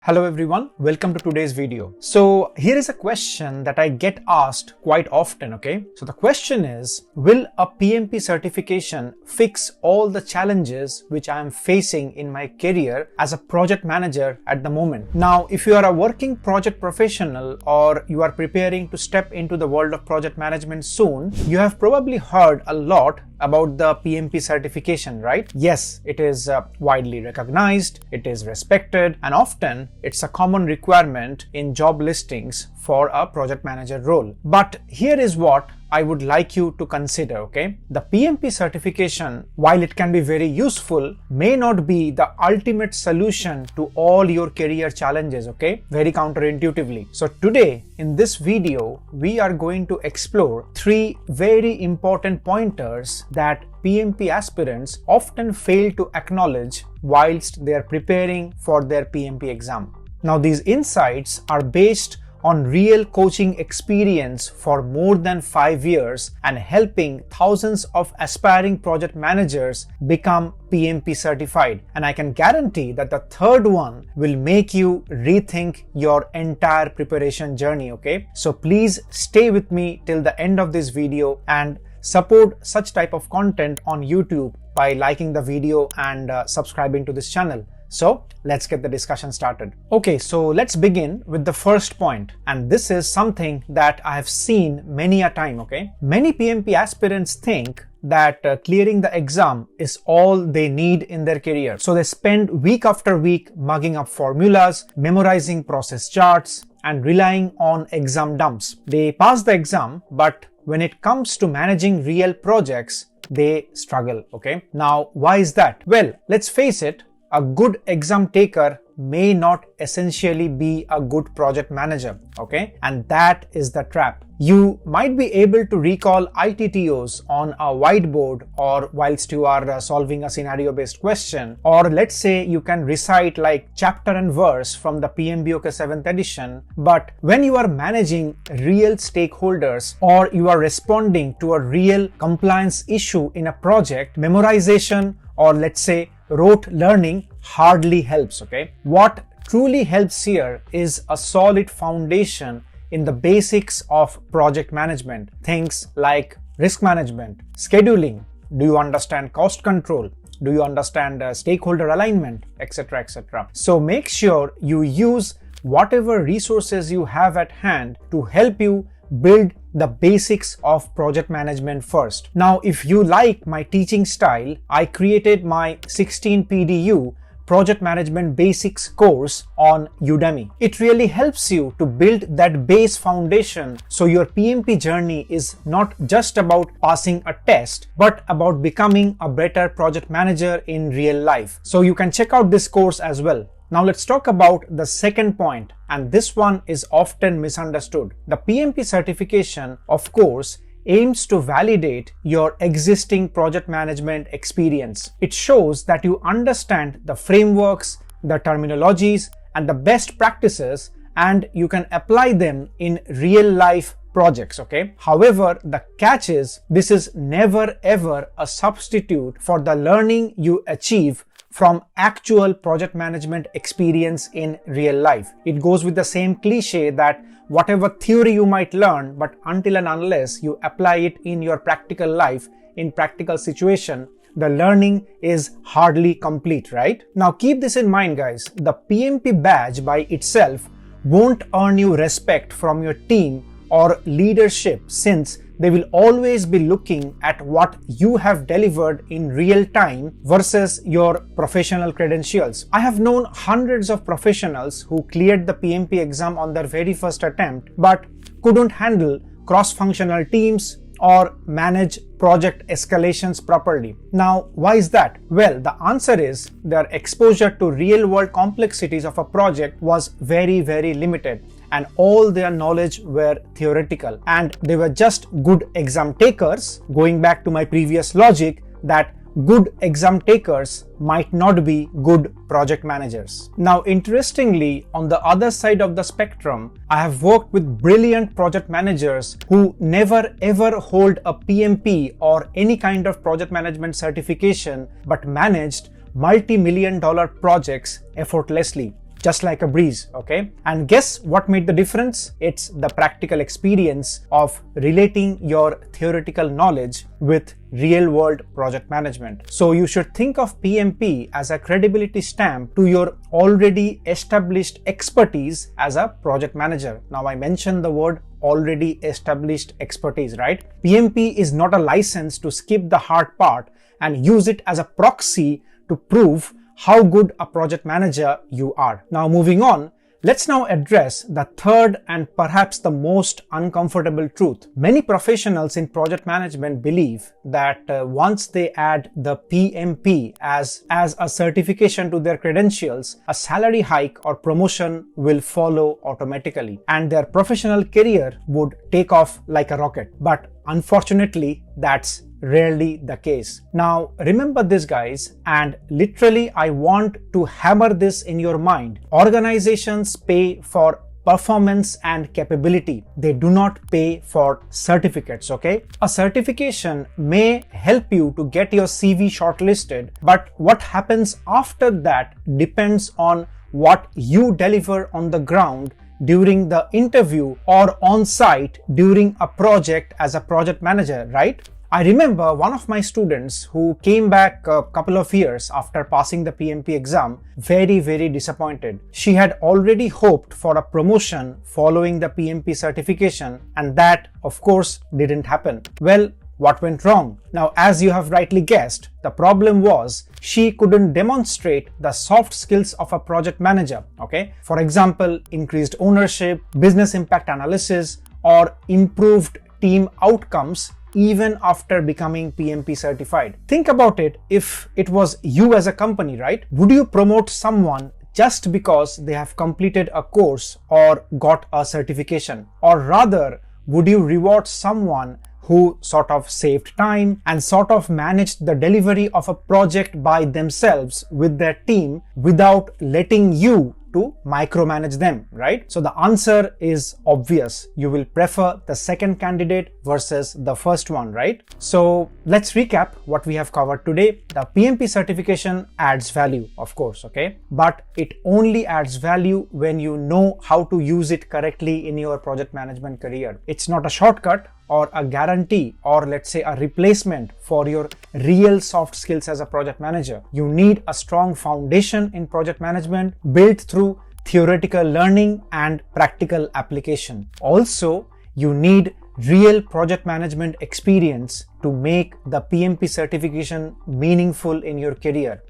Hello everyone, welcome to today's video. So here is a question that I get asked quite often, okay? So the question is, will a PMP certification fix all the challenges which I am facing in my career as a project manager at the moment? Now, if you are a working project professional or you are preparing to step into the world of project management soon, you have probably heard a lot about the PMP certification, right? Yes, it is widely recognized, it is respected, and often it's a common requirement in job listings for a project manager role. But here is what I would like you to consider, okay? The PMP certification, while it can be very useful, may not be the ultimate solution to all your career challenges, okay? Very counterintuitively. So today, in this video, we are going to explore 3 very important pointers that PMP aspirants often fail to acknowledge whilst they are preparing for their PMP exam. Now, these insights are based on real coaching experience for more than 5 years and helping thousands of aspiring project managers become PMP certified. And I can guarantee that the third one will make you rethink your entire preparation journey, okay? So please stay with me till the end of this video and support such type of content on YouTube by liking the video and subscribing to this channel. So let's get the discussion started. Okay, so let's begin with the first point. And this is something that I have seen many a time, okay? Many PMP aspirants think that clearing the exam is all they need in their career. So they spend week after week mugging up formulas, memorizing process charts, and relying on exam dumps. They pass the exam, but when it comes to managing real projects, they struggle, okay? Now, why is that? Well, let's face it, a good exam taker may not essentially be a good project manager, okay? And that is the trap. You might be able to recall ITTOs on a whiteboard or whilst you are solving a scenario-based question, or let's say you can recite like chapter and verse from the PMBOK 7th edition, but when you are managing real stakeholders or you are responding to a real compliance issue in a project, memorization or let's say rote learning hardly helps, okay? What truly helps here is a solid foundation in the basics of project management. Things like risk management, scheduling, do you understand cost control, do you understand stakeholder alignment, etc., etc. So make sure you use whatever resources you have at hand to help you build the basics of project management first. Now, if you like my teaching style, I created my 16 PDU Project Management Basics course on Udemy. It really helps you to build that base foundation so your PMP journey is not just about passing a test, but about becoming a better project manager in real life. So you can check out this course as well. Now let's talk about the second point, and this one is often misunderstood. The PMP certification, of course, aims to validate your existing project management experience. It shows that you understand the frameworks, the terminologies, and the best practices, and you can apply them in real life projects, okay? However, the catch is this is never ever a substitute for the learning you achieve from actual project management experience in real life. It goes with the same cliche that whatever theory you might learn, but until and unless you apply it in your practical life, in practical situation, the learning is hardly complete, right? Now keep this in mind, guys. The PMP badge by itself won't earn you respect from your team or leadership, since they will always be looking at what you have delivered in real time versus your professional credentials. I have known hundreds of professionals who cleared the PMP exam on their very first attempt but couldn't handle cross-functional teams or manage project escalations properly. Now, why is that? Well, the answer is their exposure to real-world complexities of a project was very, very limited, and all their knowledge were theoretical, and they were just good exam takers. Going back to my previous logic that good exam takers might not be good project managers. Now, interestingly, on the other side of the spectrum, I have worked with brilliant project managers who never ever hold a PMP or any kind of project management certification but managed multi-million-dollar projects effortlessly. just like a breeze, okay? And guess what made the difference? It's the practical experience of relating your theoretical knowledge with real-world project management. So you should think of PMP as a credibility stamp to your already established expertise as a project manager. Now I mentioned the word already established expertise, right? PMP is not a license to skip the hard part and use it as a proxy to prove how good a project manager you are. Now moving on, let's now address the third and perhaps the most uncomfortable truth. Many professionals in project management believe that once they add the PMP as a certification to their credentials, a salary hike or promotion will follow automatically and their professional career would take off like a rocket. But unfortunately, that's rarely the case. Now remember this, guys, and literally I want to hammer this in your mind. Organizations pay for performance and capability. They do not pay for certificates, okay? A certification may help you to get your CV shortlisted, but what happens after that depends on what you deliver on the ground during the interview or on site during a project as a project manager, right? I remember one of my students who came back a couple of years after passing the PMP exam very disappointed. She had already hoped for a promotion following the PMP certification, and that of course didn't happen. Well, what went wrong? Now, as you have rightly guessed, the problem was she couldn't demonstrate the soft skills of a project manager, okay? For example, increased ownership, business impact analysis, or improved team outcomes even after becoming PMP certified. Think about it, if it was you as a company, right? Would you promote someone just because they have completed a course or got a certification? Or rather, would you reward someone who sort of saved time and sort of managed the delivery of a project by themselves with their team without letting you to micromanage them, right? So the answer is obvious. You will prefer the second candidate versus the first one, right? So let's recap what we have covered today. The PMP certification adds value, of course, okay? But it only adds value when you know how to use it correctly in your project management career. It's not a shortcut or a guarantee, or let's say a replacement for your real soft skills as a project manager. You need a strong foundation in project management built through theoretical learning and practical application. Also, you need real project management experience to make the PMP certification meaningful in your career.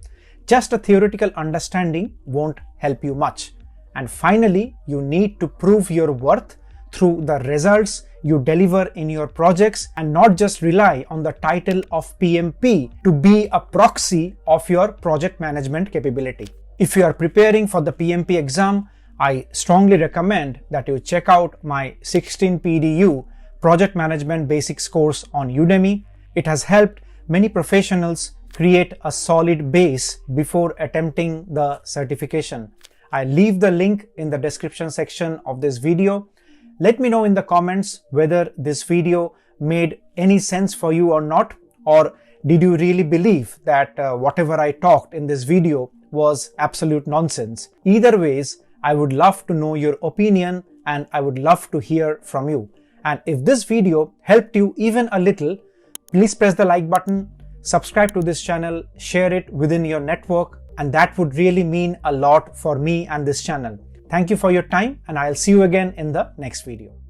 Just a theoretical understanding won't help you much. And finally, you need to prove your worth through the results you deliver in your projects and not just rely on the title of PMP to be a proxy of your project management capability. If you are preparing for the PMP exam, I strongly recommend that you check out my 16 PDU Project Management Basics course on Udemy. It has helped many professionals create a solid base before attempting the certification. I'll leave the link in the description section of this video. Let me know in the comments whether this video made any sense for you or not, or did you really believe that whatever I talked in this video was absolute nonsense. Either ways, I would love to know your opinion and I would love to hear from you. And if this video helped you even a little, please press the like button, subscribe to this channel, share it within your network, and that would really mean a lot for me and this channel. Thank you for your time, and I'll see you again in the next video.